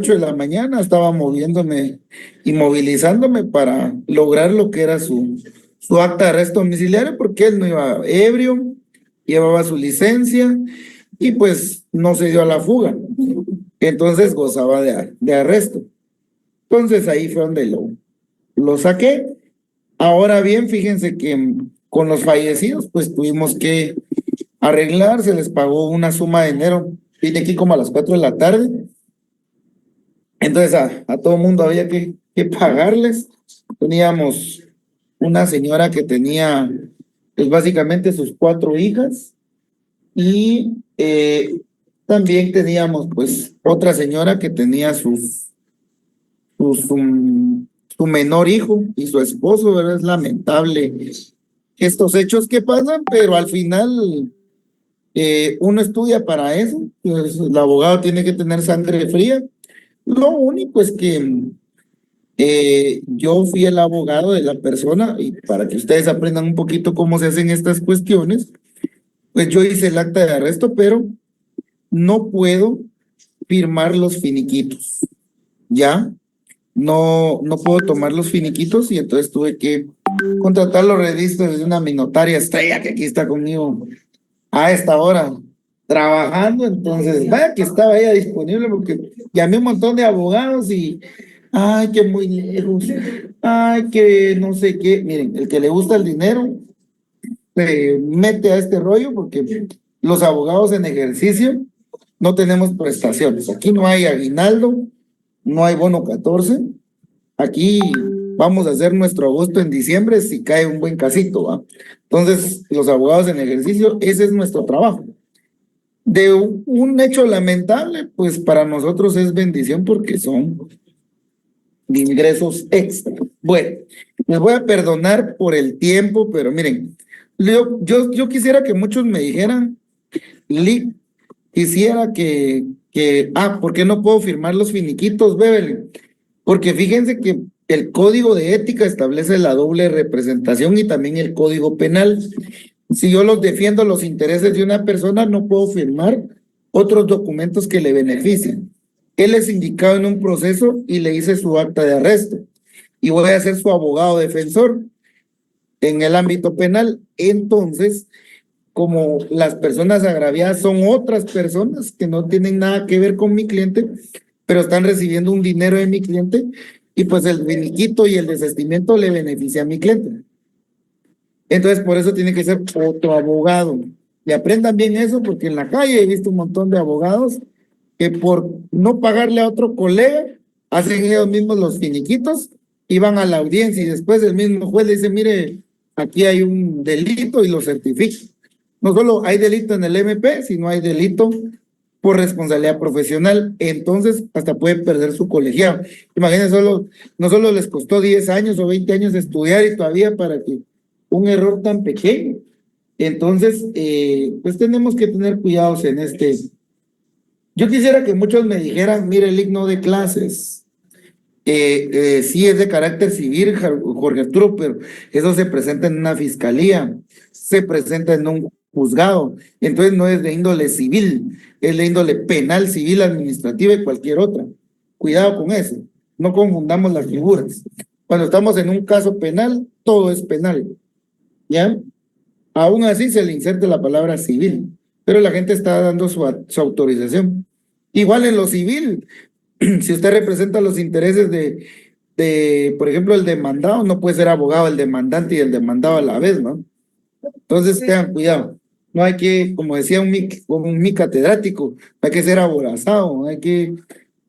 8 de la mañana estaba moviéndome y movilizándome para lograr lo que era su acta de arresto domiciliario, porque él no iba ebrio, llevaba su licencia y pues no se dio a la fuga. Entonces gozaba de arresto. Entonces ahí fue donde lo saqué. Ahora bien, fíjense que con los fallecidos, pues tuvimos que arreglar, se les pagó una suma de dinero. Vine aquí como a las 4 de la tarde. Entonces a todo mundo había que pagarles. Teníamos una señora que tenía, pues básicamente sus 4 hijas y también teníamos pues otra señora que tenía su menor hijo y su esposo, ¿verdad? Es lamentable estos hechos que pasan, pero al final uno estudia para eso, pues, el abogado tiene que tener sangre fría. Lo único es que yo fui el abogado de la persona y para que ustedes aprendan un poquito cómo se hacen estas cuestiones, pues yo hice el acta de arresto, pero no puedo firmar los finiquitos, ¿ya? No puedo tomar los finiquitos y entonces tuve que contratar los registros de una minotaria estrella que aquí está conmigo a esta hora trabajando, entonces vaya que estaba ella disponible porque llamé un montón de abogados y ay, que muy lejos, ay, que no sé qué, miren, el que le gusta el dinero se mete a este rollo porque los abogados en ejercicio no tenemos prestaciones, aquí no hay aguinaldo, no hay bono 14, aquí vamos a hacer nuestro agosto en diciembre si cae un buen casito, ¿va? Entonces, los abogados en ejercicio, ese es nuestro trabajo. De un hecho lamentable, pues para nosotros es bendición porque son de ingresos extra. Bueno, les voy a perdonar por el tiempo, pero miren, yo quisiera que muchos me dijeran, Lee, quisiera ¿por qué no puedo firmar los finiquitos, Beverly? Porque fíjense que el código de ética establece la doble representación y también el código penal. Si yo los defiendo los intereses de una persona, no puedo firmar otros documentos que le beneficien. Él es indicado en un proceso y le hice su acta de arresto. Y voy a ser su abogado defensor en el ámbito penal. Entonces, como las personas agraviadas son otras personas que no tienen nada que ver con mi cliente, pero están recibiendo un dinero de mi cliente, y pues el finiquito y el desistimiento le beneficia a mi cliente. Entonces, por eso tiene que ser otro abogado. Y aprendan bien eso, porque en la calle he visto un montón de abogados que por no pagarle a otro colega, hacen ellos mismos los finiquitos y van a la audiencia y después el mismo juez le dice, mire, aquí hay un delito y lo certifica. No solo hay delito en el MP, sino hay delito por responsabilidad profesional, entonces hasta pueden perder su colegiado. Imagínense, no solo les costó 10 años o 20 años estudiar y todavía para que un error tan pequeño. Entonces, pues tenemos que tener cuidados en este. Yo quisiera que muchos me dijeran, mire, el himno de clases, sí es de carácter civil, Jorge Arturo, pero eso se presenta en una fiscalía, se presenta en un juzgado, entonces no es de índole civil, es de índole penal, civil, administrativa y cualquier otra. Cuidado con eso, no confundamos las figuras. Cuando estamos en un caso penal, todo es penal, ¿ya? Aún así se le inserta la palabra civil, pero la gente está dando su autorización. Igual en lo civil, si usted representa los intereses por ejemplo, el demandado, no puede ser abogado el demandante y el demandado a la vez, ¿no? Entonces tengan cuidado. No hay que, como decía un mi catedrático, hay que ser aborazado,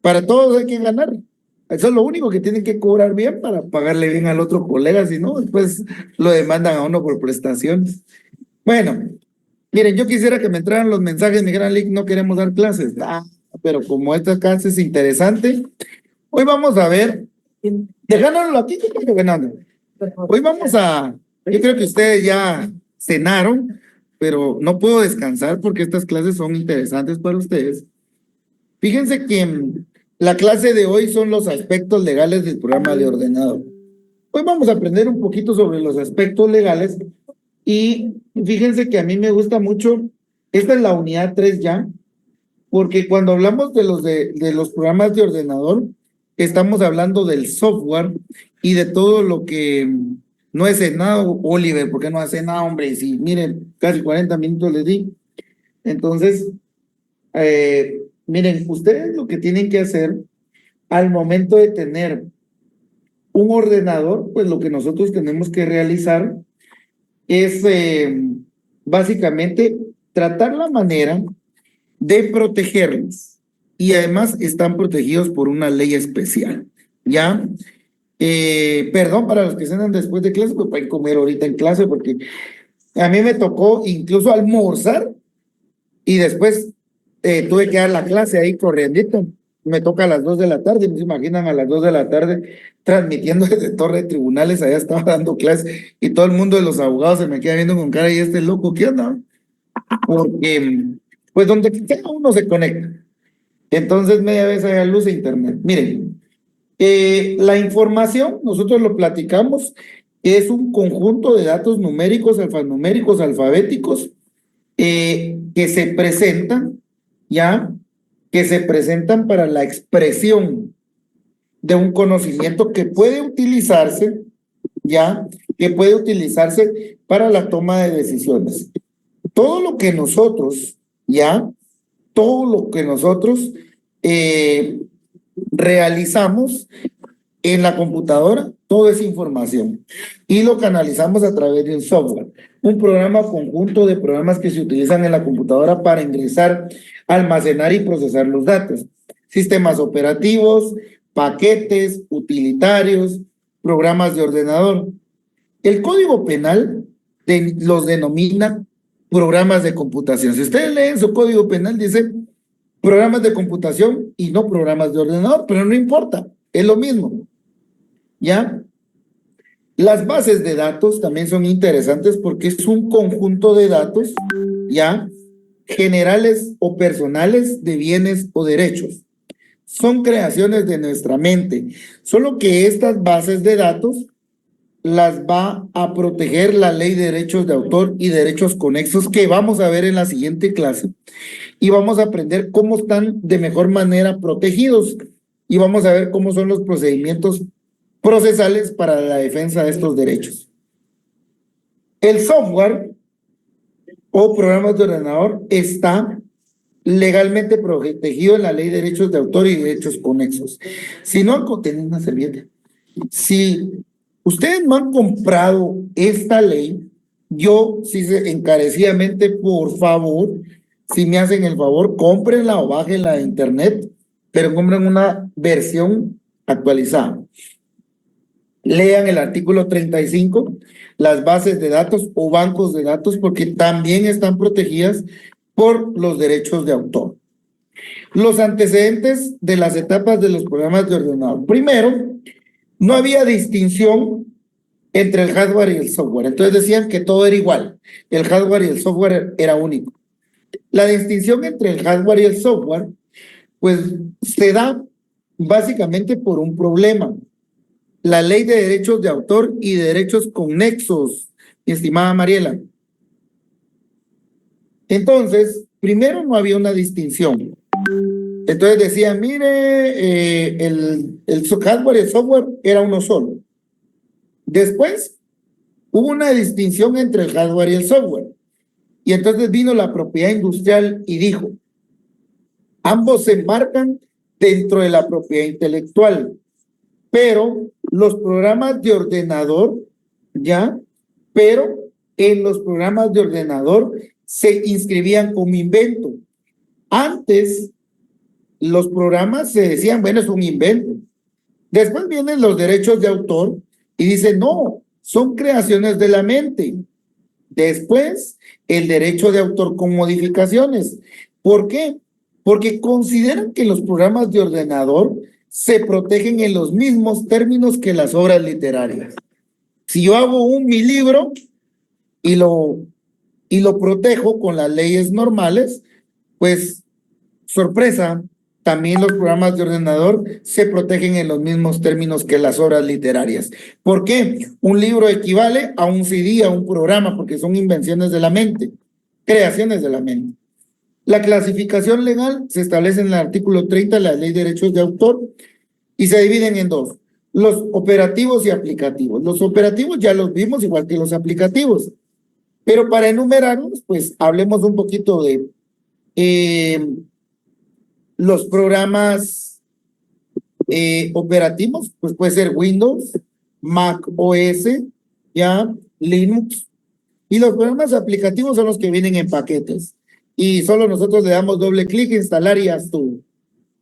para todos hay que ganar. Eso es lo único que tienen que cobrar bien para pagarle bien al otro colega, si no, después lo demandan a uno por prestaciones. Bueno, miren, yo quisiera que me entraran los mensajes, mi gran Lick, no queremos dar clases, pero como esta clase es interesante, hoy vamos a ver, dejándolo aquí, Fernando. Hoy yo creo que ustedes ya cenaron, pero no puedo descansar porque estas clases son interesantes para ustedes. Fíjense que la clase de hoy son los aspectos legales del programa de ordenado. Hoy vamos a aprender un poquito sobre los aspectos legales y fíjense que a mí me gusta mucho, esta es la unidad 3 ya, porque cuando hablamos de los programas de ordenador, estamos hablando del software y de todo lo que no es nada, Oliver, ¿por qué no hace nada, hombre? Si miren, casi 40 minutos les di. Entonces, miren, ustedes lo que tienen que hacer al momento de tener un ordenador, pues lo que nosotros tenemos que realizar es básicamente tratar la manera de protegerlos. Y además están protegidos por una ley especial, ¿ya? Perdón para los que cenan después de clase, pues pueden comer ahorita en clase, porque a mí me tocó incluso almorzar y después tuve que dar la clase ahí corriendo. Me toca a las 2 de la tarde, no se imaginan a las 2 de la tarde transmitiendo desde Torre de Tribunales, allá estaba dando clases y todo el mundo de los abogados se me queda viendo con cara y este loco, ¿qué onda? Porque pues donde sea uno se conecta. Entonces media vez hay luz de internet. Miren, la información, nosotros lo platicamos, es un conjunto de datos numéricos, alfanuméricos, alfabéticos, que se presentan, ¿ya? Que se presentan para la expresión de un conocimiento que puede utilizarse, ¿ya? Que puede utilizarse para la toma de decisiones. Todo lo que nosotros, ¿ya? Todo lo que nosotros realizamos en la computadora, todo es información y lo canalizamos a través de un software, un programa conjunto de programas que se utilizan en la computadora para ingresar, almacenar y procesar los datos, sistemas operativos, paquetes, utilitarios, programas de ordenador. El Código Penal los denomina programas de computación. Si ustedes leen su Código Penal, dice programas de computación y no programas de ordenador, pero no importa, es lo mismo. ¿Ya? Las bases de datos también son interesantes porque es un conjunto de datos, ¿ya? Generales o personales de bienes o derechos. Son creaciones de nuestra mente, solo que estas bases de datos las va a proteger la ley de derechos de autor y derechos conexos que vamos a ver en la siguiente clase y vamos a aprender cómo están de mejor manera protegidos y vamos a ver cómo son los procedimientos procesales para la defensa de estos derechos. El software o programas de ordenador está legalmente protegido en la ley de derechos de autor y derechos conexos. Si no, tienen una servilleta. Si ustedes no han comprado esta ley, yo sí encarecidamente, por favor, si me hacen el favor, cómprenla o bájenla de internet, pero compren una versión actualizada. Lean el artículo 35, las bases de datos o bancos de datos, porque también están protegidas por los derechos de autor. Los antecedentes de las etapas de los programas de ordenador. Primero, no había distinción entre el hardware y el software. Entonces decían que todo era igual. El hardware y el software era único. La distinción entre el hardware y el software, pues se da básicamente por un problema. La ley de derechos de autor y de derechos conexos, mi estimada Mariela. Entonces, primero no había una distinción. Entonces decían, mire, el hardware y el software era uno solo. Después, hubo una distinción entre el hardware y el software. Y entonces vino la propiedad industrial y dijo, ambos se enmarcan dentro de la propiedad intelectual, pero los programas de ordenador, ¿ya? Pero en los programas de ordenador se inscribían como invento. Antes, los programas se decían, bueno, es un invento. Después vienen los derechos de autor y dicen, no, son creaciones de la mente. Después, el derecho de autor con modificaciones. ¿Por qué? Porque consideran que los programas de ordenador se protegen en los mismos términos que las obras literarias. Si yo hago mi libro y lo protejo con las leyes normales, pues, sorpresa, también los programas de ordenador se protegen en los mismos términos que las obras literarias. ¿Por qué? Un libro equivale a un CD, a un programa, porque son invenciones de la mente, creaciones de la mente. La clasificación legal se establece en el artículo 30 de la Ley de Derechos de Autor y se dividen en dos, los operativos y aplicativos. Los operativos ya los vimos igual que los aplicativos, pero para enumerarlos, pues hablemos un poquito de los programas operativos, pues puede ser Windows, Mac OS, ya Linux, y los programas aplicativos son los que vienen en paquetes. Y solo nosotros le damos doble clic, instalar y haz todo.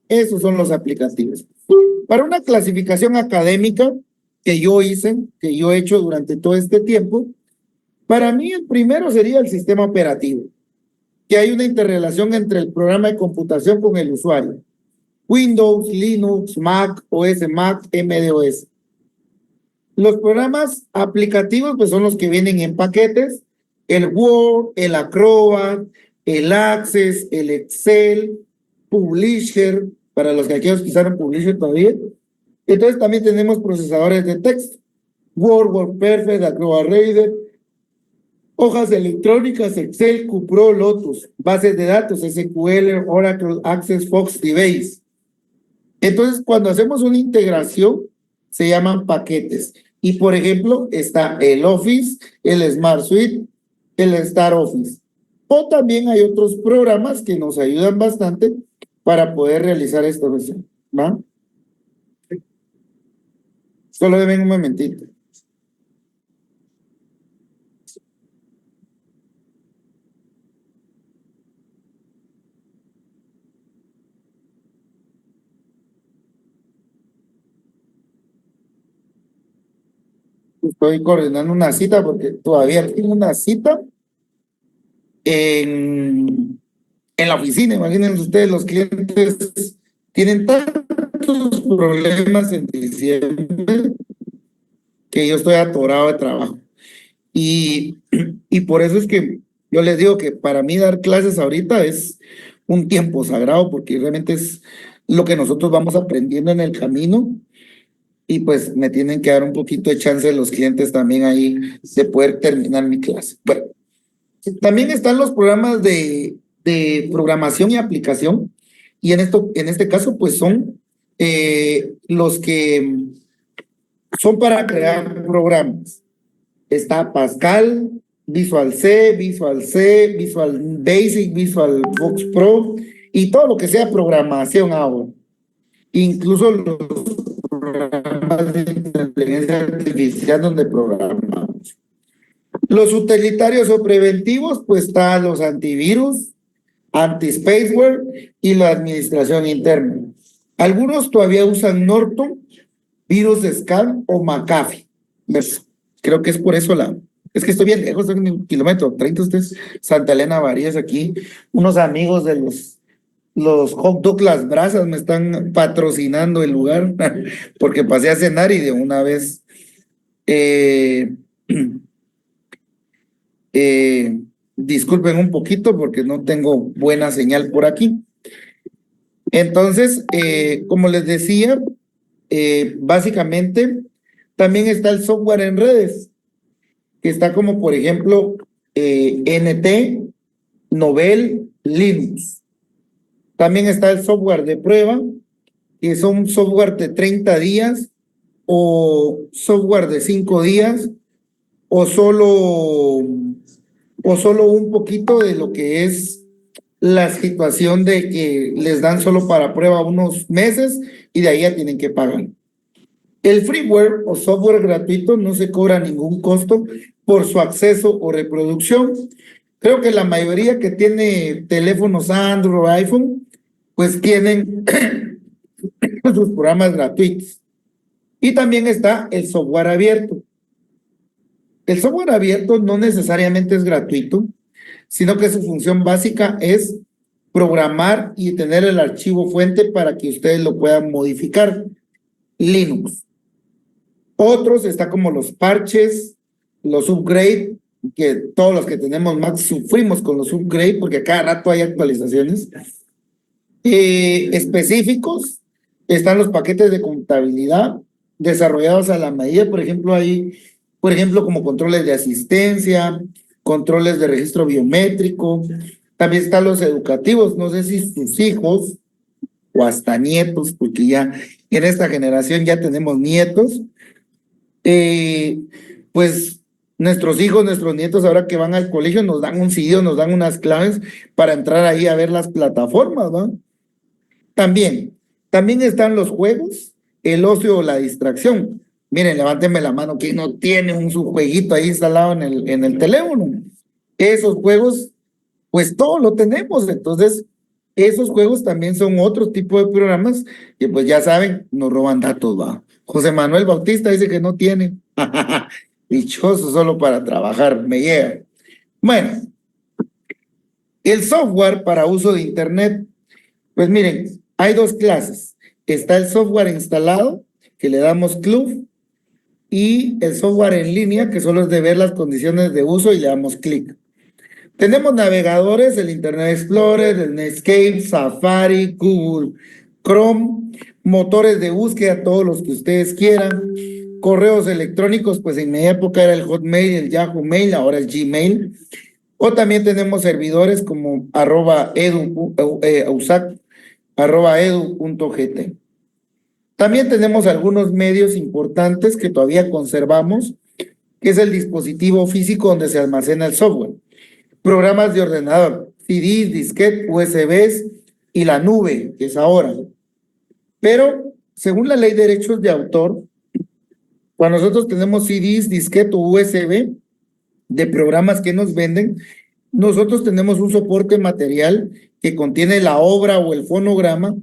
Esos son los aplicativos. Para una clasificación académica que yo hice, que yo he hecho durante todo este tiempo, para mí el primero sería el sistema operativo, que hay una interrelación entre el programa de computación con el usuario. Windows, Linux, Mac, OS Mac, MDOS. Los programas aplicativos pues son los que vienen en paquetes, el Word, el Acrobat, el Access, el Excel, Publisher, para los que aquellos que usaron Publisher todavía. Entonces también tenemos procesadores de texto, Word, WordPerfect, Acrobat Reader, hojas electrónicas, Excel, QPro, Lotus, bases de datos, SQL, Oracle, Access, Fox, DBase. Entonces, cuando hacemos una integración, se llaman paquetes. Y, por ejemplo, está el Office, el Smart Suite, el Star Office. O también hay otros programas que nos ayudan bastante para poder realizar esta versión. ¿Va? Solo deben un momentito. Estoy coordinando una cita porque todavía tengo una cita en la oficina. Imagínense ustedes, los clientes tienen tantos problemas en diciembre que yo estoy atorado de trabajo. Y por eso es que yo les digo que para mí dar clases ahorita es un tiempo sagrado, porque realmente es lo que nosotros vamos aprendiendo en el camino y pues me tienen que dar un poquito de chance los clientes también ahí de poder terminar mi clase. Bueno, también están los programas de programación y aplicación y en este caso pues son los que son para crear programas. Está Pascal, Visual C, Visual Basic, Visual Box Pro y todo lo que sea programación ahora. Incluso los programas de inteligencia artificial donde programamos. Los utilitarios o preventivos, pues están los antivirus, anti-spyware y la administración interna. Algunos todavía usan Norton, Virus Scan o McAfee. Creo que es por eso es que estoy bien lejos, estoy en un kilómetro 30 ustedes, Santa Elena Varías aquí, unos amigos de los Hot Dog Las Brasas me están patrocinando el lugar, porque pasé a cenar y de una vez eh, disculpen un poquito porque no tengo buena señal por aquí. Entonces, como les decía, básicamente también está el software en redes, que está como por ejemplo NT, Novell, Linux. También está el software de prueba, que son software de 30 días o software de 5 días o solo un poquito de lo que es la situación de que les dan solo para prueba unos meses y de ahí ya tienen que pagar. El freeware o software gratuito no se cobra ningún costo por su acceso o reproducción. Creo que la mayoría que tiene teléfonos Android o iPhone, pues tienen sus programas gratuitos. Y también está el software abierto. El software abierto no necesariamente es gratuito, sino que su función básica es programar y tener el archivo fuente para que ustedes lo puedan modificar. Linux. Otros está como los parches, los upgrade, que todos los que tenemos Mac sufrimos con los upgrade porque cada rato hay actualizaciones. Específicos, están los paquetes de contabilidad desarrollados a la medida, por ejemplo, como controles de asistencia, controles de registro biométrico, También están los educativos. No sé si sus hijos o hasta nietos, porque ya en esta generación ya tenemos nietos, pues nuestros hijos, nuestros nietos, ahora que van al colegio, nos dan un CD, nos dan unas claves para entrar ahí a ver las plataformas, ¿no? También, también están los juegos, el ocio o la distracción. Miren, levánteme la mano, ¿quién no tiene un su jueguito ahí instalado en el teléfono? Esos juegos, pues todo lo tenemos. Entonces, esos juegos también son otro tipo de programas que pues ya saben, nos roban datos, va. José Manuel Bautista dice que no tiene. Dichoso solo para trabajar, me llega. Bueno, el software para uso de Internet, pues miren, hay dos clases. Está el software instalado, que le damos club, y el software en línea, que solo es de ver las condiciones de uso y le damos clic. Tenemos navegadores, el Internet Explorer, el Netscape, Safari, Google Chrome, motores de búsqueda, todos los que ustedes quieran, correos electrónicos, pues en mi época era el Hotmail, el Yahoo Mail, ahora el Gmail, o también tenemos servidores como @edu.gt. También tenemos algunos medios importantes que todavía conservamos, que es el dispositivo físico donde se almacena el software, programas de ordenador, CDs, disquetes, USBs y la nube, que es ahora. Pero según la ley de derechos de autor, cuando nosotros tenemos CDs, disquete o USB de programas que nos venden, nosotros tenemos un soporte material que contiene la obra o el fonograma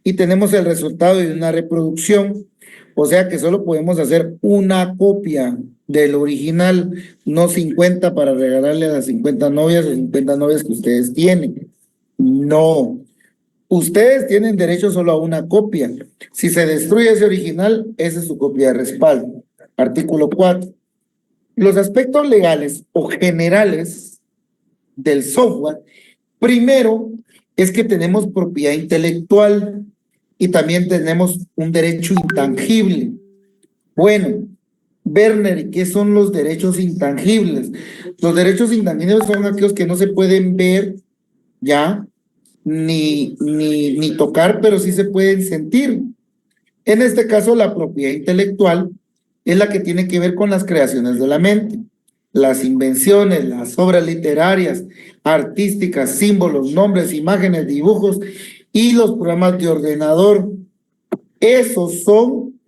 y tenemos el resultado de una reproducción. O sea que solo podemos hacer una copia del original, no 50 para regalarle a las 50 novias o 50 novias que ustedes tienen. No. Ustedes tienen derecho solo a una copia. Si se destruye ese original, esa es su copia de respaldo. Artículo 4. Los aspectos legales o generales del software, primero es que tenemos propiedad intelectual y también tenemos un derecho intangible. Bueno, Werner, ¿qué son los derechos intangibles? Los derechos intangibles son aquellos que no se pueden ver ya, ni tocar, pero sí se pueden sentir. En este caso, la propiedad intelectual es la que tiene que ver con las creaciones de la mente, las invenciones, las obras literarias, artísticas, símbolos, nombres, imágenes, dibujos y los programas de ordenador. Esos son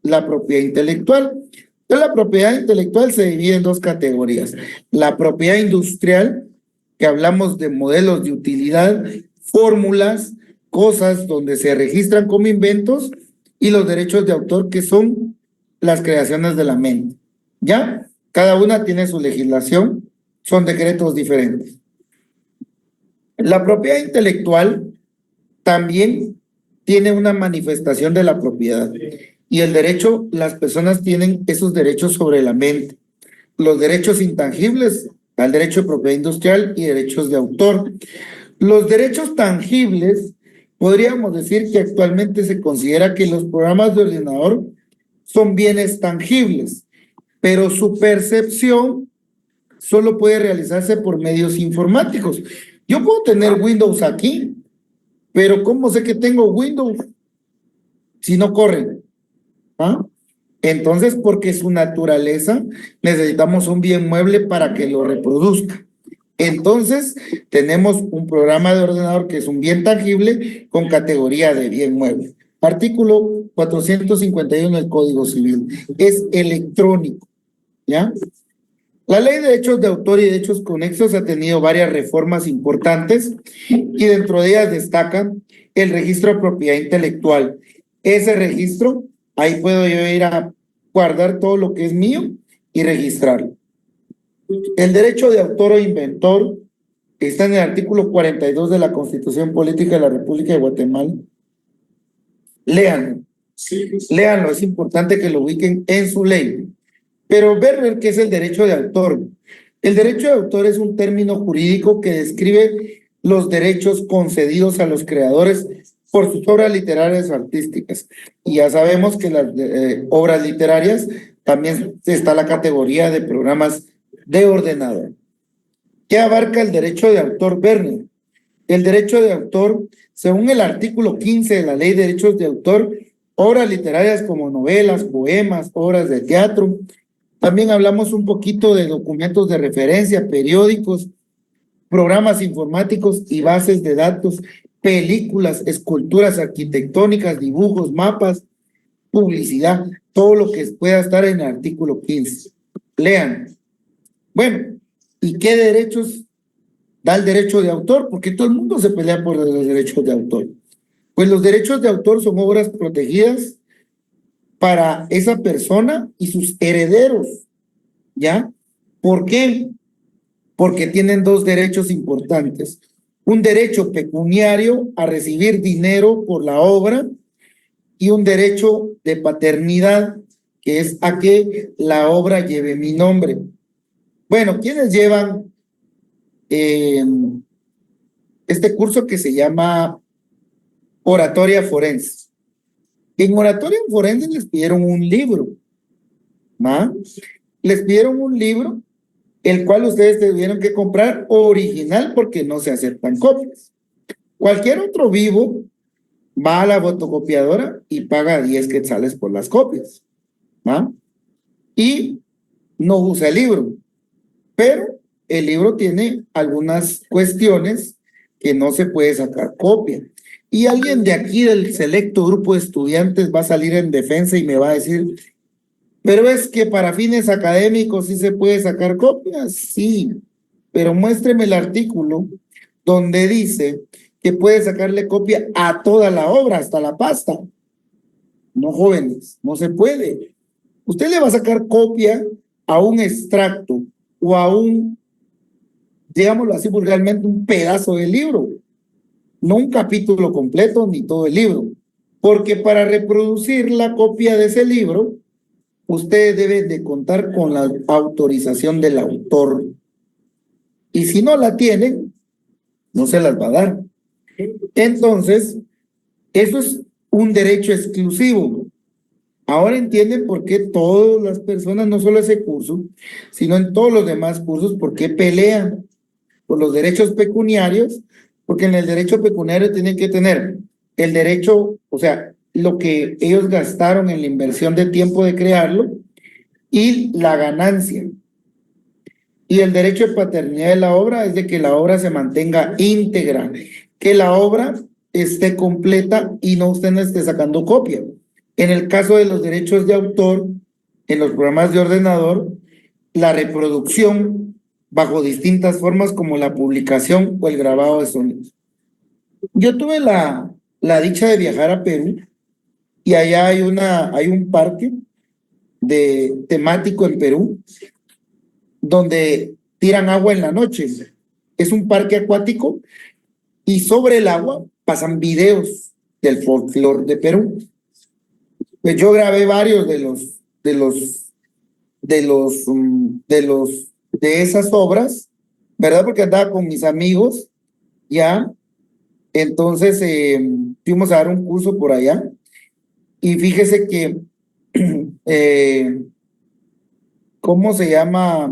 la propiedad intelectual. Entonces, la propiedad intelectual se divide en dos categorías. La propiedad industrial, que hablamos de modelos de utilidad, fórmulas, cosas donde se registran como inventos, y los derechos de autor, que son las creaciones de la mente. ¿Ya? Cada una tiene su legislación, son decretos diferentes. La propiedad intelectual también tiene una manifestación de la propiedad. Y el derecho, las personas tienen esos derechos sobre la mente. Los derechos intangibles, el derecho de propiedad industrial y derechos de autor. Los derechos tangibles, podríamos decir que actualmente se considera que los programas de ordenador son bienes tangibles, pero su percepción solo puede realizarse por medios informáticos. Yo puedo tener Windows aquí, pero ¿cómo sé que tengo Windows si no corre? ¿Ah? Entonces, porque su naturaleza, necesitamos un bien mueble para que lo reproduzca. Entonces, tenemos un programa de ordenador que es un bien tangible con categoría de bien mueble. Artículo 451 del Código Civil. Es electrónico, ¿ya? La ley de derechos de autor y derechos conexos ha tenido varias reformas importantes y dentro de ellas destaca el registro de propiedad intelectual. Ese registro, ahí puedo yo ir a guardar todo lo que es mío y registrarlo. El derecho de autor o inventor está en el artículo 42 de la Constitución Política de la República de Guatemala. Léanlo, léanlo, es importante que lo ubiquen en su ley. Pero ver qué es el derecho de autor. El derecho de autor es un término jurídico que describe los derechos concedidos a los creadores por sus obras literarias o artísticas. Y ya sabemos que las obras literarias también está la categoría de programas de ordenador. ¿Qué abarca el derecho de autor, Werner? El derecho de autor, según el artículo 15 de la Ley de Derechos de Autor, obras literarias como novelas, poemas, obras de teatro. También hablamos un poquito de documentos de referencia, periódicos, programas informáticos y bases de datos, películas, esculturas arquitectónicas, dibujos, mapas, publicidad, todo lo que pueda estar en el artículo 15. Lean. Bueno, ¿y qué derechos da el derecho de autor? Porque todo el mundo se pelea por los derechos de autor. Pues los derechos de autor son obras protegidas para esa persona y sus herederos, ¿ya? ¿Por qué? Porque tienen dos derechos importantes. Un derecho pecuniario a recibir dinero por la obra y un derecho de paternidad, que es a que la obra lleve mi nombre. Bueno, ¿quiénes llevan este curso que se llama Oratoria Forense? En Oratoria Forense les pidieron un libro, ¿no? Les pidieron un libro, el cual ustedes tuvieron que comprar original porque no se aceptan copias. Cualquier otro vivo va a la fotocopiadora y paga 10 quetzales por las copias, ¿no? Y no usa el libro, pero el libro tiene algunas cuestiones que no se puede sacar copia. Y alguien de aquí del selecto grupo de estudiantes va a salir en defensa y me va a decir, pero es que para fines académicos sí se puede sacar copias, sí, pero muéstreme el artículo donde dice que puede sacarle copia a toda la obra, hasta la pasta. No, jóvenes, no se puede. Usted le va a sacar copia a un extracto o a un, digámoslo así vulgarmente, un pedazo del libro, no un capítulo completo ni todo el libro, porque para reproducir la copia de ese libro, usted debe de contar con la autorización del autor. Y si no la tienen, no se las va a dar. Entonces, eso es un derecho exclusivo. Ahora entienden por qué todas las personas, no solo ese curso, sino en todos los demás cursos, por qué pelean por los derechos pecuniarios, porque en el derecho pecuniario tienen que tener el derecho, o sea, lo que ellos gastaron en la inversión de tiempo de crearlo y la ganancia. Y el derecho de paternidad de la obra es de que la obra se mantenga íntegra, que la obra esté completa y no usted no esté sacando copia. En el caso de los derechos de autor, en los programas de ordenador, la reproducción bajo distintas formas como la publicación o el grabado de sonidos. Yo tuve la dicha de viajar a Perú y allá hay un parque temático en Perú donde tiran agua en la noche. Es un parque acuático y sobre el agua pasan videos del folclore de Perú. Pues yo grabé varios de esas obras, ¿verdad? Porque andaba con mis amigos, ya. Entonces fuimos a dar un curso por allá y fíjese que, ¿cómo se llama?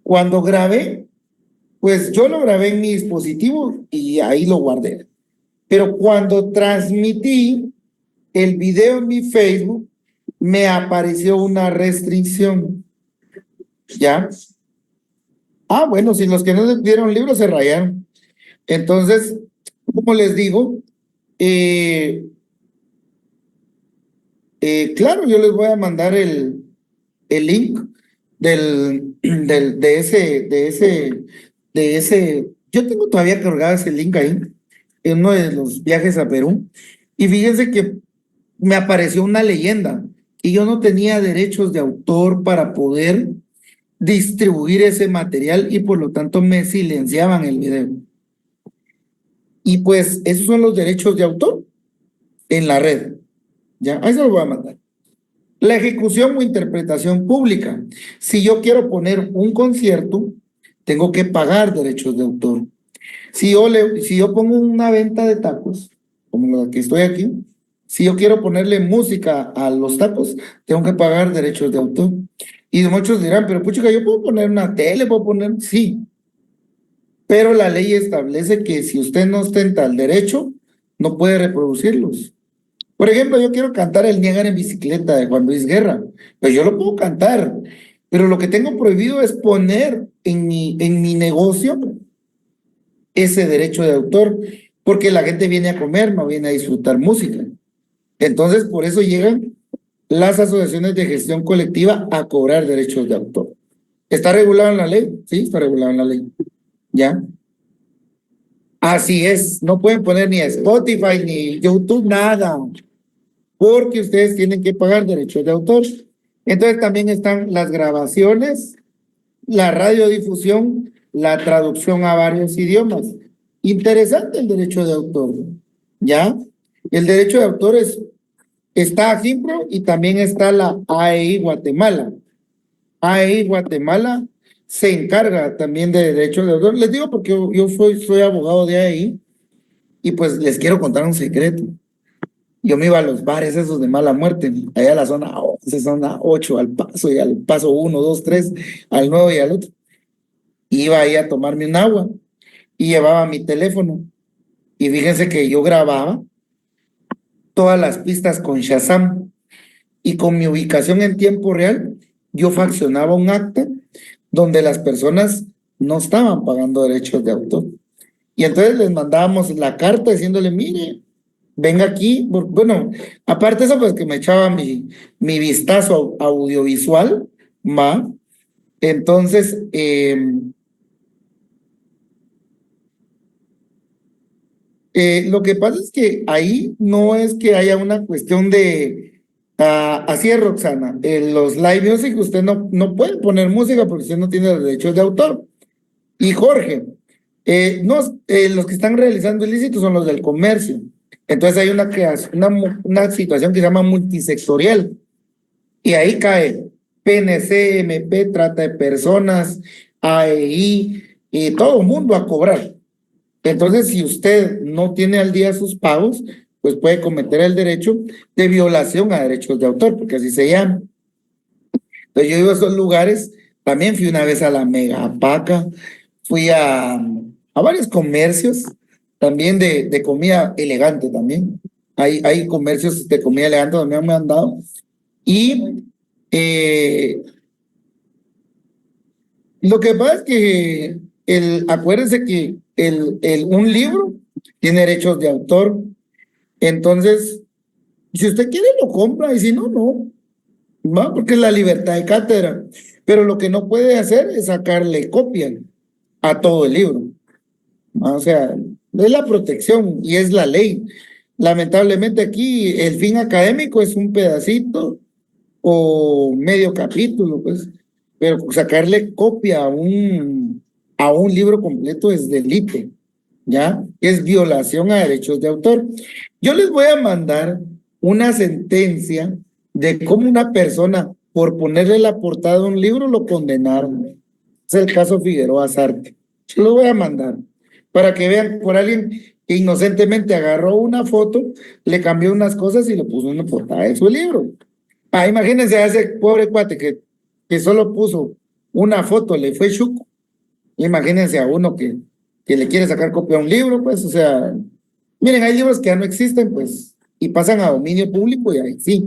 Cuando grabé, pues yo lo grabé en mi dispositivo y ahí lo guardé. Pero cuando transmití el video en mi Facebook, me apareció una restricción, ¿ya? Ah, bueno, si los que no dieron libro se rayaron. Entonces, como les digo, claro, yo les voy a mandar el link de ese, yo tengo todavía cargado ese link ahí, en uno de los viajes a Perú, y fíjense que me apareció una leyenda, y yo no tenía derechos de autor para poder distribuir ese material, y por lo tanto me silenciaban el video. Y pues esos son los derechos de autor en la red. Ya, ahí se lo voy a mandar. La ejecución o interpretación pública. Si yo quiero poner un concierto, tengo que pagar derechos de autor. Si yo pongo una venta de tacos, como la que estoy aquí, si yo quiero ponerle música a los tacos, tengo que pagar derechos de autor. Y muchos dirán, pero pucha, yo puedo poner una tele, puedo poner, sí, pero la ley establece que si usted no ostenta el derecho, no puede reproducirlos. Por ejemplo, yo quiero cantar el Niágara en bicicleta de Juan Luis Guerra, pues yo lo puedo cantar, pero lo que tengo prohibido es poner en mi negocio ese derecho de autor, porque la gente viene a comer, no viene a disfrutar música. Entonces, por eso llegan las asociaciones de gestión colectiva a cobrar derechos de autor. ¿Está regulado en la ley? Sí, está regulado en la ley. ¿Ya? Así es, no pueden poner ni Spotify ni YouTube, nada, porque ustedes tienen que pagar derechos de autor. Entonces también están las grabaciones, la radiodifusión, la traducción a varios idiomas. Interesante el derecho de autor, ¿ya? El derecho de autor está a Gimpro y también está la AEI Guatemala. AEI Guatemala se encarga también de derechos de autor. Les digo porque yo soy abogado de AEI y pues les quiero contar un secreto. Yo me iba a los bares esos de mala muerte, allá a la zona 11, zona 8, al paso y al paso 1, 2, 3, al 9 y al otro. Iba ahí a tomarme un agua y llevaba mi teléfono. Y fíjense que yo grababa todas las pistas con Shazam y con mi ubicación en tiempo real, yo faccionaba un acta donde las personas no estaban pagando derechos de autor. Y entonces les mandábamos la carta diciéndole, mire, venga aquí. Bueno, aparte de eso, pues que me echaba mi vistazo audiovisual, ¿va? Entonces, lo que pasa es que ahí no es que haya una cuestión de, así es Roxana, en los live music usted no puede poner música porque usted no tiene los derechos de autor. Y Jorge, no, los que están realizando ilícitos son los del comercio. Entonces hay una situación que se llama multisectorial y ahí cae PNC, MP, trata de personas, AEI y todo el mundo a cobrar. Entonces, si usted no tiene al día sus pagos, pues puede cometer el derecho de violación a derechos de autor, porque así se llama. Entonces, yo iba a esos lugares, también fui una vez a la Megapaca, fui a varios comercios, también de comida elegante también. Hay comercios de comida elegante donde me han dado. Y lo que pasa es que acuérdense que un libro tiene derechos de autor. Entonces, si usted quiere, lo compra y si no, no. ¿Va? Porque es la libertad de cátedra. Pero lo que no puede hacer es sacarle copia a todo el libro. ¿Va? O sea, es la protección y es la ley. Lamentablemente aquí el fin académico es un pedacito o medio capítulo, pues. Pero sacarle copia a un libro completo es delito, ¿ya? Es violación a derechos de autor. Yo les voy a mandar una sentencia de cómo una persona, por ponerle la portada de un libro, lo condenaron. Es el caso Figueroa Sarte. Se lo voy a mandar para que vean por alguien que inocentemente agarró una foto, le cambió unas cosas y le puso una portada de su libro. Imagínense a ese pobre cuate que solo puso una foto, le fue chuco. Imagínense a uno que le quiere sacar copia a un libro, pues, o sea, miren, hay libros que ya no existen, pues, y pasan a dominio público y ahí sí.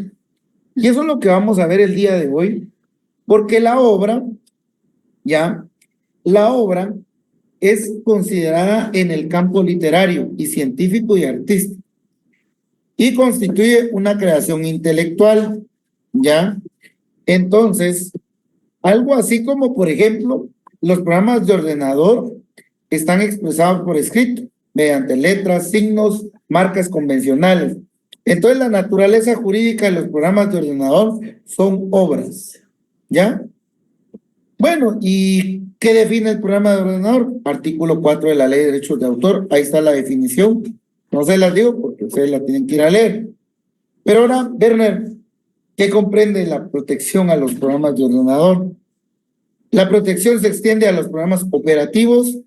Y eso es lo que vamos a ver el día de hoy, porque ya, la obra es considerada en el campo literario y científico y artístico y constituye una creación intelectual, ¿ya? Entonces, algo así como, por ejemplo, los programas de ordenador están expresados por escrito, mediante letras, signos, marcas convencionales. Entonces, la naturaleza jurídica de los programas de ordenador son obras, ¿ya? Bueno, ¿y qué define el programa de ordenador? Artículo 4 de la Ley de Derechos de Autor, ahí está la definición. No se las digo porque ustedes la tienen que ir a leer. Pero ahora, Werner, ¿qué comprende la protección a los programas de ordenador? La protección se extiende a los programas operativos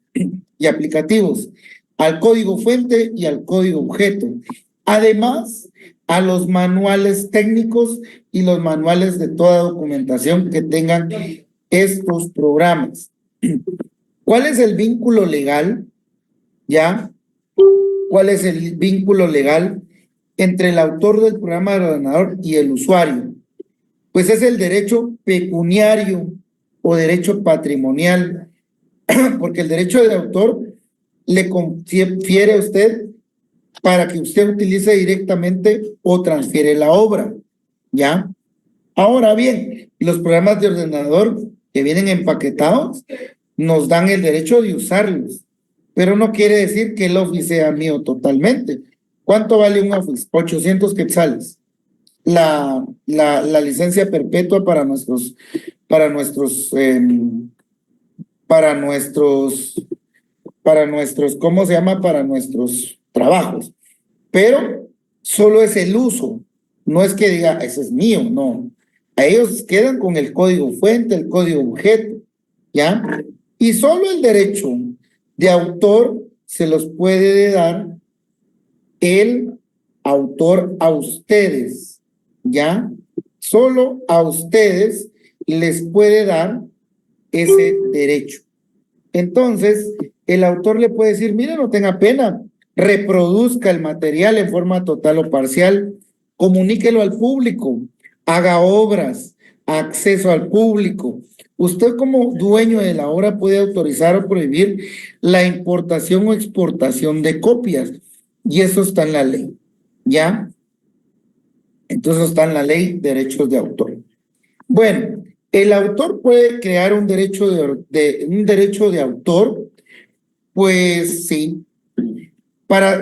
y aplicativos, al código fuente y al código objeto. Además, a los manuales técnicos y los manuales de toda documentación que tengan estos programas. ¿Cuál es el vínculo legal? ¿Ya? ¿Cuál es el vínculo legal entre el autor del programa del ordenador y el usuario? Pues es el derecho pecuniario o derecho patrimonial, porque el derecho de autor le confiere a usted para que usted utilice directamente o transfiere la obra, ¿ya? Ahora bien, los programas de ordenador que vienen empaquetados nos dan el derecho de usarlos, pero no quiere decir que el Office sea mío totalmente. ¿Cuánto vale un Office? 800 quetzales. La licencia perpetua para nuestros, para nuestros, para nuestros, ¿cómo se llama? Para nuestros trabajos. Pero solo es el uso, no es que diga, ese es mío, no. A ellos quedan con el código fuente, el código objeto, ¿ya? Y solo el derecho de autor se los puede dar el autor a ustedes, ¿ya? Solo a ustedes les puede dar ese derecho. Entonces, el autor le puede decir, mire, no tenga pena, reproduzca el material en forma total o parcial, comuníquelo al público, haga obras, acceso al público. Usted como dueño de la obra puede autorizar o prohibir la importación o exportación de copias, y eso está en la ley, ¿ya? Entonces está en la ley derechos de autor. Bueno, el autor puede crear un derecho un derecho de autor, pues sí.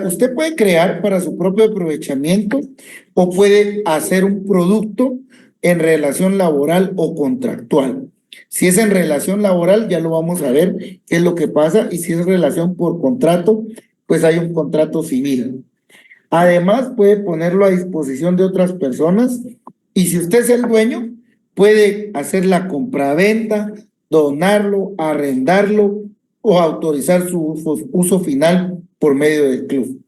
Usted puede crear para su propio aprovechamiento o puede hacer un producto en relación laboral o contractual. Si es en relación laboral, ya lo vamos a ver qué es lo que pasa, y si es relación por contrato, pues hay un contrato civil. Además, puede ponerlo a disposición de otras personas, y si usted es el dueño, puede hacer la compraventa, donarlo, arrendarlo o autorizar su uso final por medio del club.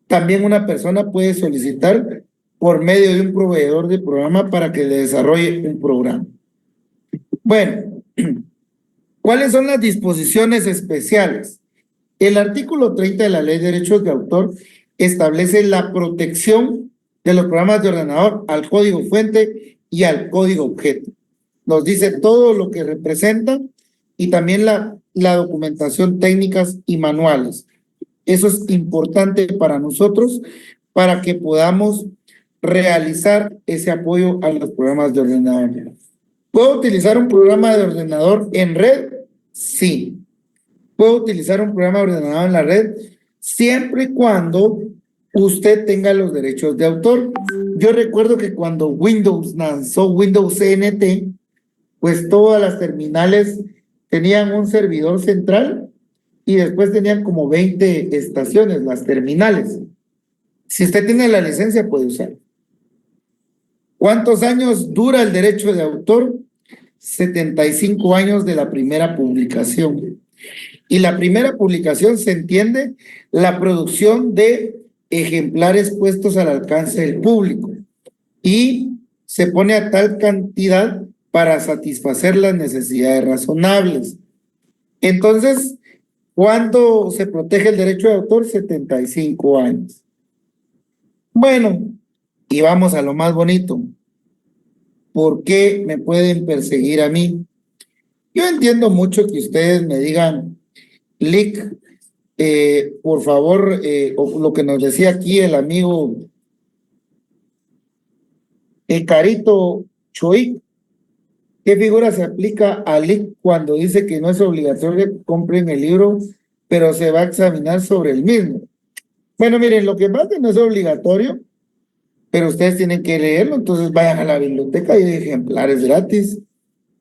También una persona puede solicitar por medio de un proveedor de programa para que le desarrolle un programa. Bueno, ¿cuáles son las disposiciones especiales? El artículo 30 de la Ley de Derechos de Autor establece la protección de los programas de ordenador al código fuente y al código objeto. Nos dice todo lo que representa y también la documentación técnicas y manuales. Eso es importante para nosotros, para que podamos realizar ese apoyo a los programas de ordenador. ¿Puedo utilizar un programa de ordenador en red? Sí. ¿Puedo utilizar un programa de ordenador en la red? Siempre y cuando usted tenga los derechos de autor. Yo recuerdo que cuando Windows lanzó Windows NT, pues todas las terminales tenían un servidor central y después tenían como 20 estaciones, las terminales. Si usted tiene la licencia, puede usar. ¿Cuántos años dura el derecho de autor? 75 años de la primera publicación. Y la primera publicación se entiende la producción de ejemplares puestos al alcance del público, y se pone a tal cantidad para satisfacer las necesidades razonables. Entonces, ¿cuándo se protege el derecho de autor? 75 años. Bueno, y vamos a lo más bonito. ¿Por qué me pueden perseguir a mí? Yo entiendo mucho que ustedes me digan, Lick, por favor, o lo que nos decía aquí el amigo, el Carito Choy, ¿qué figura se aplica a Lick cuando dice que no es obligatorio que compren el libro, pero se va a examinar sobre el mismo? Bueno, miren, lo que pasa es que no es obligatorio, pero ustedes tienen que leerlo, entonces vayan a la biblioteca y hay ejemplares gratis,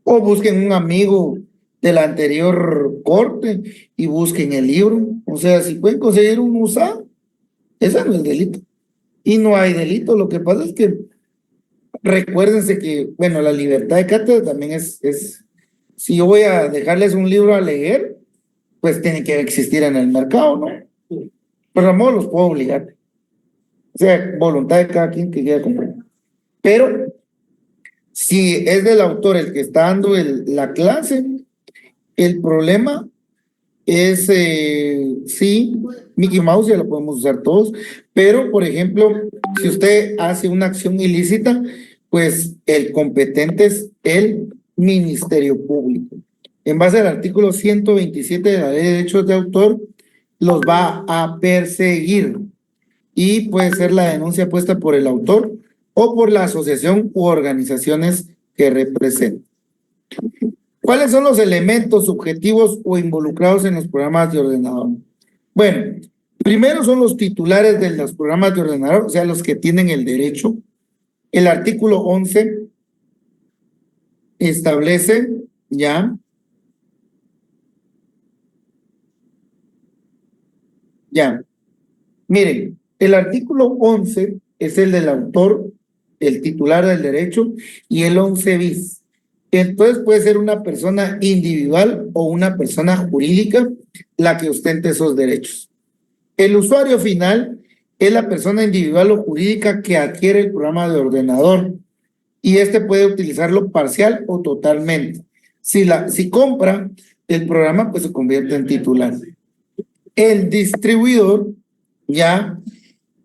o busquen un amigo de la anterior corte y busquen el libro. O sea, si pueden conseguir un usado, ese no es delito. Y no hay delito, lo que pasa es que recuérdense que, bueno, la libertad de cátedra también si yo voy a dejarles un libro a leer, pues tiene que existir en el mercado, ¿no? Pero no los puedo obligar. O sea, voluntad de cada quien que quiera comprar. Pero si es del autor el que está dando la clase, el problema es, sí, Mickey Mouse ya lo podemos usar todos, pero por ejemplo, si usted hace una acción ilícita, pues el competente es el Ministerio Público. En base al artículo 127 de la Ley de Derechos de Autor, los va a perseguir y puede ser la denuncia puesta por el autor o por la asociación u organizaciones que representen. ¿Cuáles son los elementos subjetivos o involucrados en los programas de ordenador? Bueno, primero son los titulares de los programas de ordenador, o sea, los que tienen el derecho. El artículo 11 establece ya, miren, el artículo 11 es el del autor, el titular del derecho, y el 11 bis. Entonces puede ser una persona individual o una persona jurídica la que ostente esos derechos. El usuario final es la persona individual o jurídica que adquiere el programa de ordenador y este puede utilizarlo parcial o totalmente. Si compra el programa, pues se convierte en titular. El distribuidor, ya,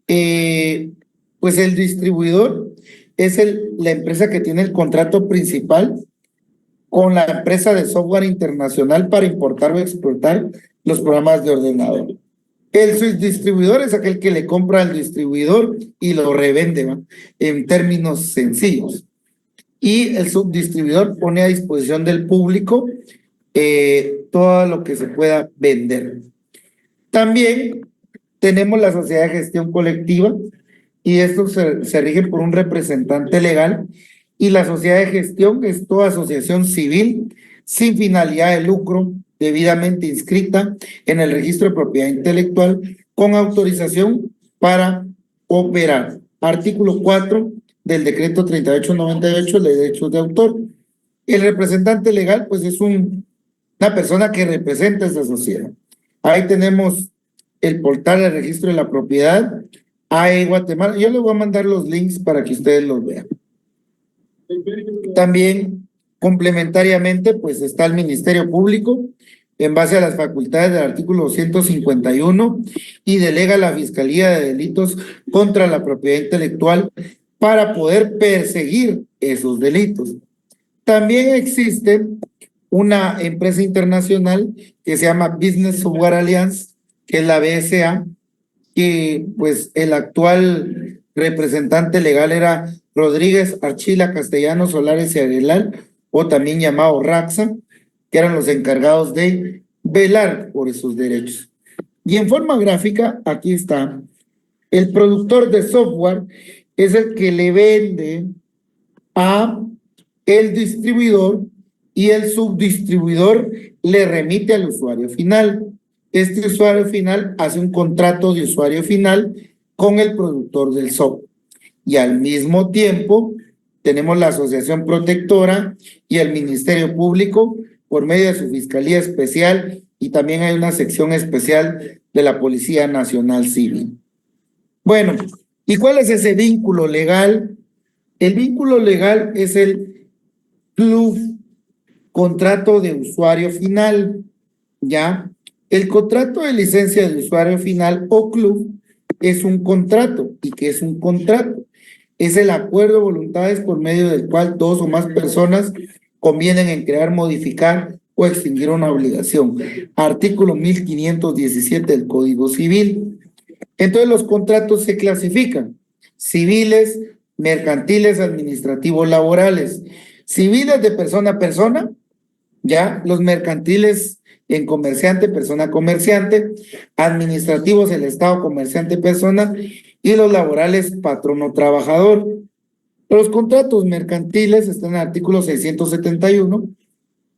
pues el distribuidor es la empresa que tiene el contrato principal con la empresa de software internacional para importar o exportar los programas de ordenador. El subdistribuidor es aquel que le compra al distribuidor y lo revende, ¿va? En términos sencillos. Y el subdistribuidor pone a disposición del público todo lo que se pueda vender. También tenemos la sociedad de gestión colectiva y esto se rige por un representante legal y la sociedad de gestión es toda asociación civil sin finalidad de lucro debidamente inscrita en el registro de propiedad intelectual con autorización para operar. Artículo 4 del decreto 3898 de derechos de autor. El representante legal pues es una persona que representa a esa sociedad. Ahí tenemos el portal del registro de la propiedad, AE Guatemala. Yo les voy a mandar los links para que ustedes los vean. También, complementariamente, pues está el Ministerio Público, en base a las facultades del artículo 151, y delega la Fiscalía de Delitos contra la Propiedad Intelectual para poder perseguir esos delitos. También existe una empresa internacional que se llama Business Software Alliance, que es la BSA, que pues el actual representante legal era Rodríguez Archila Castellanos Solares y Aguilar, o también llamado Raxa, que eran los encargados de velar por esos derechos. Y en forma gráfica, aquí está, el productor de software es el que le vende a el distribuidor y el subdistribuidor le remite al usuario final. Este usuario final hace un contrato de usuario final con el productor del software. Y al mismo tiempo tenemos la asociación protectora y el Ministerio Público por medio de su Fiscalía Especial y también hay una sección especial de la Policía Nacional Civil. Bueno, ¿y cuál es ese vínculo legal? El vínculo legal es el club contrato de usuario final, ¿ya? El contrato de licencia de usuario final o club es un contrato. ¿Y qué es un contrato? Es el acuerdo de voluntades por medio del cual dos o más personas convienen en crear, modificar o extinguir una obligación. Artículo 1517 del Código Civil. Entonces los contratos se clasifican: civiles, mercantiles, administrativos, laborales. Civiles de persona a persona, ya, los mercantiles en comerciante, persona comerciante, administrativos el Estado, comerciante, persona, y los laborales, patrono, trabajador. Los contratos mercantiles están en el artículo 671,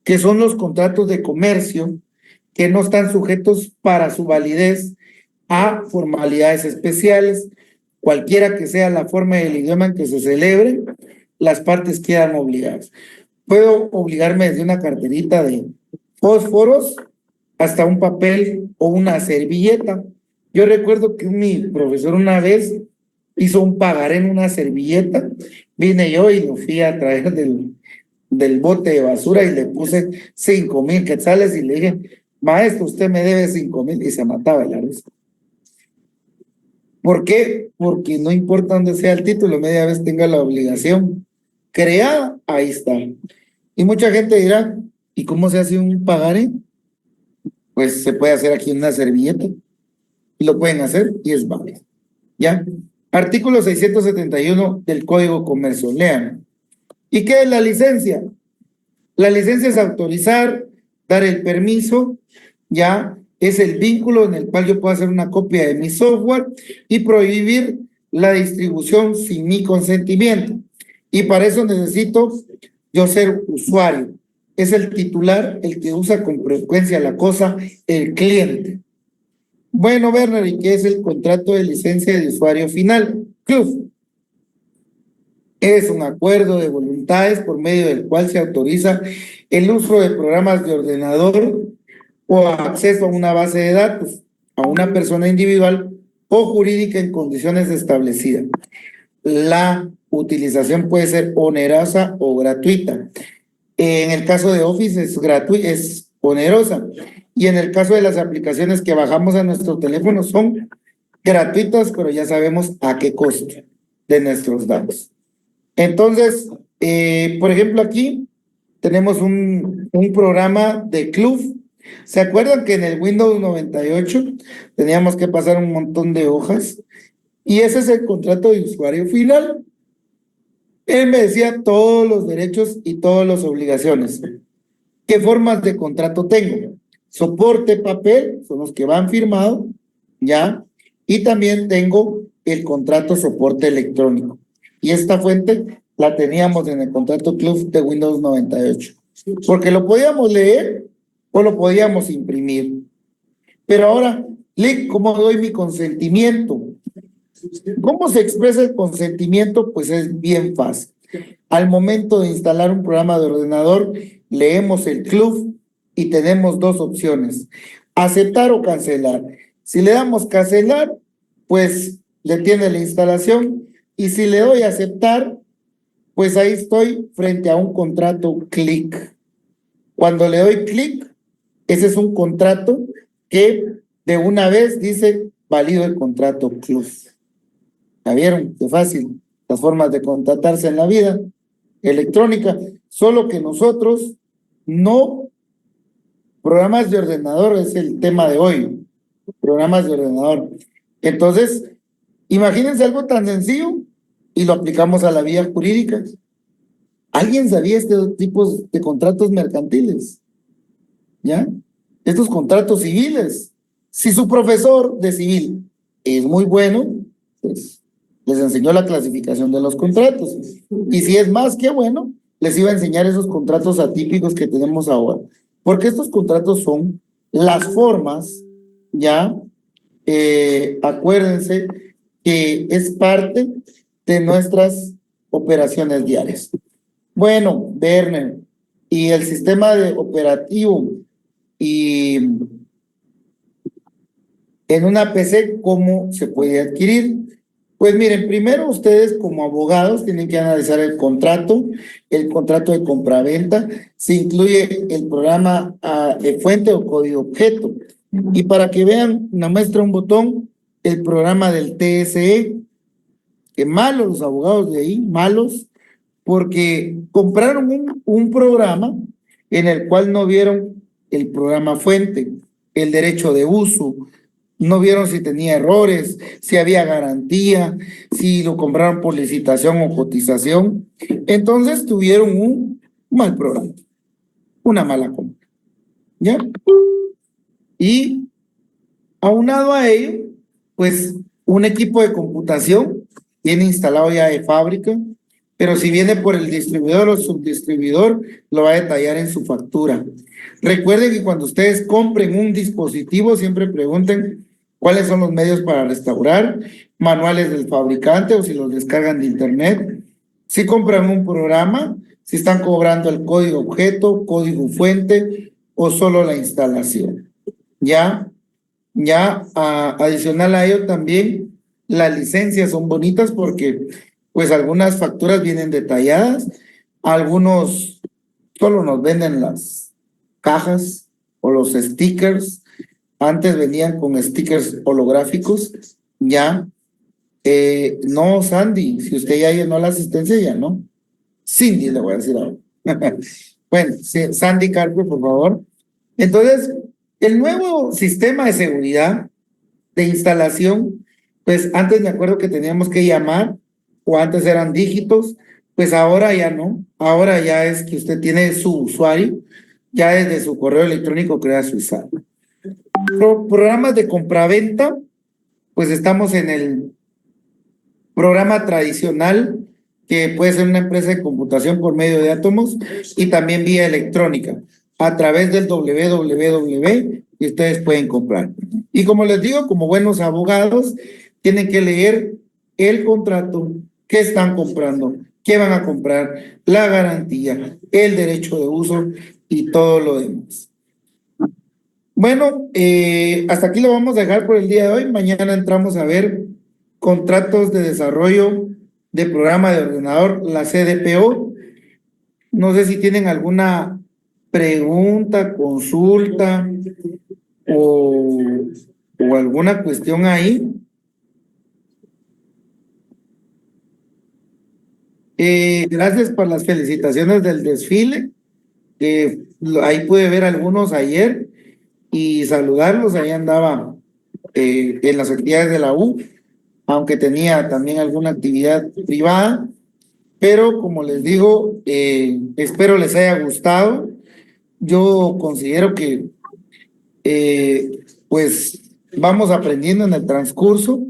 que son los contratos de comercio que no están sujetos para su validez a formalidades especiales, cualquiera que sea la forma y el idioma en que se celebre, las partes quedan obligadas. Puedo obligarme desde una carterita de fósforos hasta un papel o una servilleta. Yo recuerdo que mi profesor una vez hizo un pagaré en una servilleta, vine yo y lo fui a traer del bote de basura y le puse 5,000 quetzales y le dije, maestro, usted me debe 5,000 y se mataba el risa. ¿Por qué? Porque no importa dónde sea el título, media vez tenga la obligación creada, ahí está. Y mucha gente dirá, ¿y cómo se hace un pagaré? Pues se puede hacer aquí en una servilleta, y lo pueden hacer y es válido. ¿Ya? Artículo 671 del Código Comercio, lean. ¿Y qué es la licencia? La licencia es autorizar, dar el permiso, ya es el vínculo en el cual yo puedo hacer una copia de mi software y prohibir la distribución sin mi consentimiento. Y para eso necesito yo ser usuario. Es el titular el que usa con frecuencia la cosa, el cliente. Bueno, Werner, ¿y qué es el contrato de licencia de usuario final? CLUF. Es un acuerdo de voluntades por medio del cual se autoriza el uso de programas de ordenador o acceso a una base de datos a una persona individual o jurídica en condiciones establecidas. La utilización puede ser onerosa o gratuita. En el caso de Office es gratuita, es onerosa. Y en el caso de las aplicaciones que bajamos a nuestro teléfono son gratuitas, pero ya sabemos a qué costo de nuestros datos. Entonces, por ejemplo, aquí tenemos un programa de CLUF. ¿Se acuerdan que en el Windows 98 teníamos que pasar un montón de hojas? Y ese es el contrato de usuario final. Él me decía todos los derechos y todas las obligaciones. ¿Qué formas de contrato tengo? Soporte papel, son los que van firmados, ¿ya? Y también tengo el contrato soporte electrónico. Y esta fuente la teníamos en el contrato CLUF de Windows 98. Porque lo podíamos leer o lo podíamos imprimir. Pero ahora, ¿cómo doy mi consentimiento? ¿Cómo se expresa el consentimiento? Pues es bien fácil. Al momento de instalar un programa de ordenador, leemos el CLUF y tenemos dos opciones: aceptar o cancelar. Si le damos cancelar, pues detiene la instalación, y si le doy aceptar, pues ahí estoy frente a un contrato clic. Cuando le doy clic, ese es un contrato que de una vez dice válido el contrato CLUF. ¿Ya vieron? Qué fácil. Las formas de contratarse en la vida electrónica, solo que nosotros no, programas de ordenador es el tema de hoy, programas de ordenador. Entonces, imagínense algo tan sencillo y lo aplicamos a la vía jurídica. ¿Alguien sabía este tipo de contratos mercantiles? ¿Ya? Estos contratos civiles. Si su profesor de civil es muy bueno, pues les enseñó la clasificación de los contratos. Y si es más que bueno, les iba a enseñar esos contratos atípicos que tenemos ahora. Porque estos contratos son las formas, ya, acuérdense que es parte de nuestras operaciones diarias. Bueno, Werner, y el sistema de operativo y en una PC, ¿cómo se puede adquirir? Pues miren, primero ustedes como abogados tienen que analizar el contrato de compraventa, se incluye el programa de fuente o código objeto. Y para que vean, me muestra un botón, el programa del TSE, que malos los abogados de ahí, malos, porque compraron un programa en el cual no vieron el programa fuente, el derecho de uso, no vieron si tenía errores, si había garantía, si lo compraron por licitación o cotización. Entonces tuvieron un mal programa, una mala compra. ¿Ya? Y aunado a ello, pues un equipo de computación viene instalado ya de fábrica, pero si viene por el distribuidor o subdistribuidor, lo va a detallar en su factura. Recuerden que cuando ustedes compren un dispositivo, siempre pregunten cuáles son los medios para restaurar, manuales del fabricante o si los descargan de internet. Si compran un programa, si están cobrando el código objeto, código fuente o solo la instalación. Ya adicional a ello también, las licencias son bonitas porque pues algunas facturas vienen detalladas, algunos solo nos venden las cajas, o los stickers. Antes venían con stickers holográficos, ya. No, Sandy, si usted ya llenó la asistencia, ya no. Cindy, le voy a decir ahora. Bueno, sí, Sandy Carpio, por favor. Entonces, el nuevo sistema de seguridad de instalación, pues antes me acuerdo que teníamos que llamar, o antes eran dígitos, pues ahora ya no. Ahora ya es que usted tiene su usuario, ya desde su correo electrónico crea su usuario. Programas de compraventa, pues estamos en el programa tradicional, que puede ser una empresa de computación por medio de átomos y también vía electrónica, a través del www, y ustedes pueden comprar. Y como les digo, como buenos abogados, tienen que leer el contrato, qué están comprando, qué van a comprar, la garantía, el derecho de uso y todo lo demás. Bueno, hasta aquí lo vamos a dejar por el día de hoy. Mañana entramos a ver contratos de desarrollo de programa de ordenador, la CDPO. No sé si tienen alguna pregunta, consulta o, o alguna cuestión ahí. Gracias por las felicitaciones del desfile. Ahí pude ver algunos ayer y saludarlos. Ahí andaba en las actividades de la U, aunque tenía también alguna actividad privada, pero como les digo, espero les haya gustado. Yo considero que pues vamos aprendiendo en el transcurso.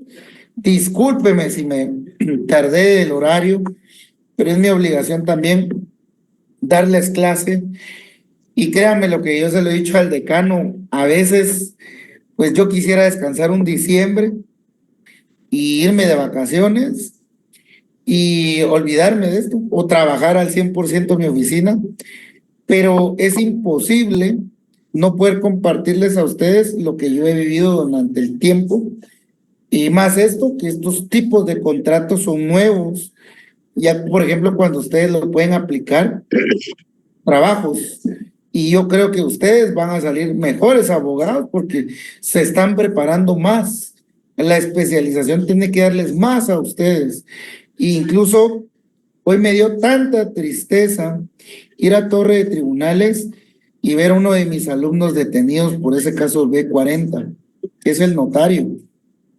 Discúlpeme si me tardé del horario, pero es mi obligación también darles clase. Y créanme lo que yo se lo he dicho al decano, a veces pues yo quisiera descansar un diciembre y irme de vacaciones y olvidarme de esto o trabajar al 100% en mi oficina, pero es imposible no poder compartirles a ustedes lo que yo he vivido durante el tiempo y más esto, que estos tipos de contratos son nuevos. Ya, por ejemplo, cuando ustedes lo pueden aplicar, trabajos. Y yo creo que ustedes van a salir mejores abogados porque se están preparando más. La especialización tiene que darles más a ustedes. E incluso hoy me dio tanta tristeza ir a Torre de Tribunales y ver a uno de mis alumnos detenidos por ese caso B40, que es el notario.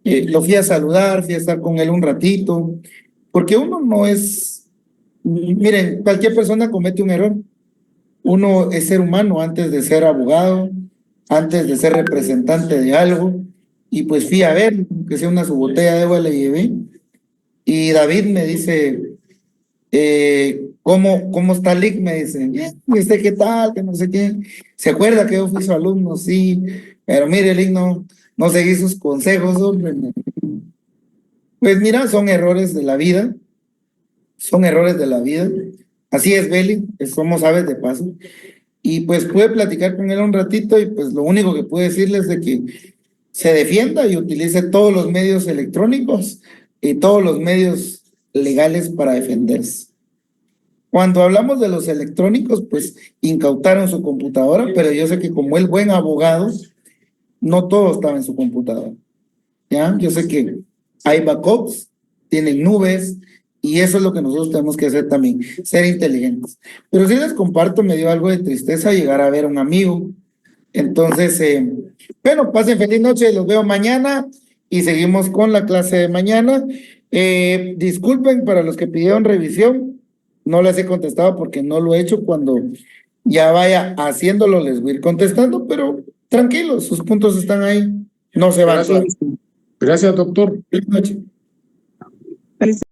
Lo fui a saludar, fui a estar con él un ratito, porque uno no es, miren, cualquier persona comete un error. Uno es ser humano antes de ser abogado, antes de ser representante de algo, y pues fui a ver, que sea una su botella de agua le llevé, y David me dice, ¿cómo está Lick? Me dice, bien, ¿y usted qué tal? Que no sé qué. ¿Se acuerda que yo fui su alumno? Sí, pero mire, Lick, no seguí sus consejos, hombre. Pues mira, son errores de la vida, son errores de la vida. Así es, Beli, somos aves de paso. Y pues pude platicar con él un ratito y pues lo único que puedo decirles es de que se defienda y utilice todos los medios electrónicos y todos los medios legales para defenderse. Cuando hablamos de los electrónicos, pues incautaron su computadora, pero yo sé que como el buen abogado, no todo estaba en su computadora. ¿Ya? Yo sé que hay backups, tienen nubes, y eso es lo que nosotros tenemos que hacer también, ser inteligentes. Pero sí les comparto, me dio algo de tristeza llegar a ver a un amigo. Entonces, bueno, pasen feliz noche, los veo mañana y seguimos con la clase de mañana. Disculpen para los que pidieron revisión, no les he contestado porque no lo he hecho. Cuando ya vaya haciéndolo les voy a ir contestando, pero tranquilos, sus puntos están ahí, no se van. Gracias, doctor. Feliz noche.